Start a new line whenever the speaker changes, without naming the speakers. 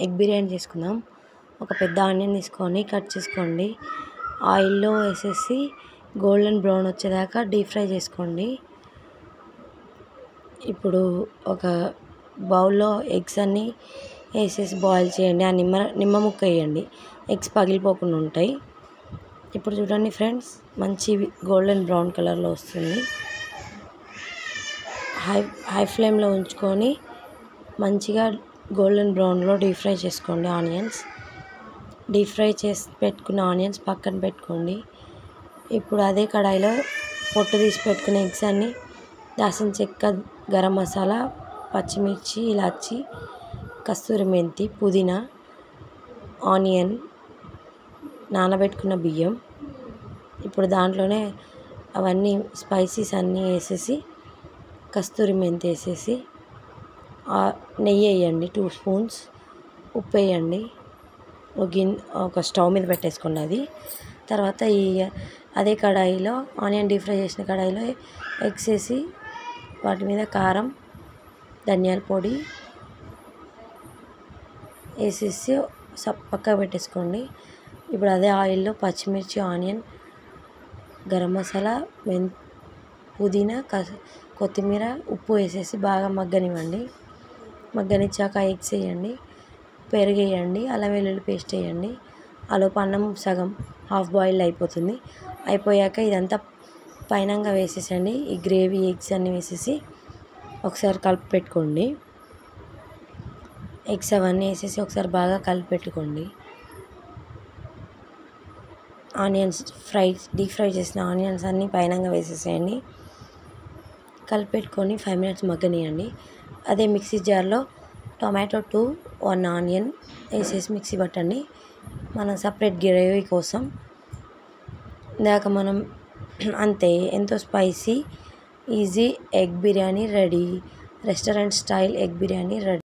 Egg biryani చేసుకుందాం. ఒక పెద్ద ఆనియన్ తీసుకొని కట్ చేసుకోండి. ఆయిల్లో వేసేసి గోల్డెన్ బ్రౌన్ వచ్చేదాకా డీప్ ఫ్రై చేసుకోండి. ఇప్పుడు ఒక బౌల్లో ఎగ్స్ అన్నీ వేసేసి బాయిల్ చేయండి. ఆ నిమ్మ ముక్క వేయండి, ఎగ్స్ పగిలిపోకుండా ఉంటాయి. ఇప్పుడు చూడండి ఫ్రెండ్స్, మంచి గోల్డెన్ బ్రౌన్ కలర్లో వస్తుంది. హై ఫ్లేమ్లో ఉంచుకొని మంచిగా గోల్డెన్ బ్రౌన్లో డీప్ ఫ్రై చేసుకోండి. డీప్ ఫ్రై చేసి పెట్టుకున్న ఆనియన్స్ పక్కన పెట్టుకోండి. ఇప్పుడు అదే కడాయిలో పొట్టు తీసి పెట్టుకున్న ఎగ్స్ అన్నీ, దాల్చిన చెక్క, గరం మసాలా, పచ్చిమిర్చి, ఇలాచి, కస్తూరి మెంతి, పుదీనా, ఆనియన్, నానబెట్టుకున్న బియ్యం, ఇప్పుడు దాంట్లోనే అవన్నీ స్పైసీస్ అన్నీ వేసేసి, కస్తూరి మెంతి వేసేసి, నెయ్యి వేయండి 2 స్పూన్స్, ఉప్పు వేయండి. ఒక స్టవ్ మీద పెట్టేసుకోండి. తర్వాత అదే కడాయిలో ఆనియన్ డీప్ ఫ్రై చేసిన కడాయిలో ఎగ్స్ వేసి, వాటి మీద కారం, ధనియాల పొడి వేసేసి పక్కకు పెట్టేసుకోండి. ఇప్పుడు అదే ఆయిల్లో పచ్చిమిర్చి, ఆనియన్, గరం మసాలా, పుదీనా, కొత్తిమీర, ఉప్పు వేసేసి బాగా మగ్గనివ్వండి. మగ్గనిచ్చాక ఎగ్స్ వేయండి, పెరుగు వేయండి, అల్లం వెల్లుల్లి పేస్ట్ వేయండి. ఆలోపు అన్నం సగం హాఫ్ బాయిల్ అయిపోతుంది. అయిపోయాక ఇదంతా పైనంగా వేసేసండి. ఈ గ్రేవీ ఎగ్స్ అన్నీ వేసేసి ఒకసారి కలిపి పెట్టుకోండి. ఎగ్స్ అవన్నీ వేసేసి ఒకసారి బాగా కలిపి పెట్టుకోండి. ఆనియన్స్ డీప్ ఫ్రై చేసిన ఆనియన్స్ అన్నీ పైనంగా వేసేసేయండి. కలిపెట్టుకొని 5 minutes మగ్గనియండి. అదే మిక్సీ జార్లో టొమాటో 2, 1 ఆనియన్ వేసేసి మిక్సీ పట్టండి. మనం సపరేట్ గ్రేవీ కోసం. ఇందాక మనం అంతే, ఎంతో spicy easy egg biryani ready. Restaurant style egg biryani ready.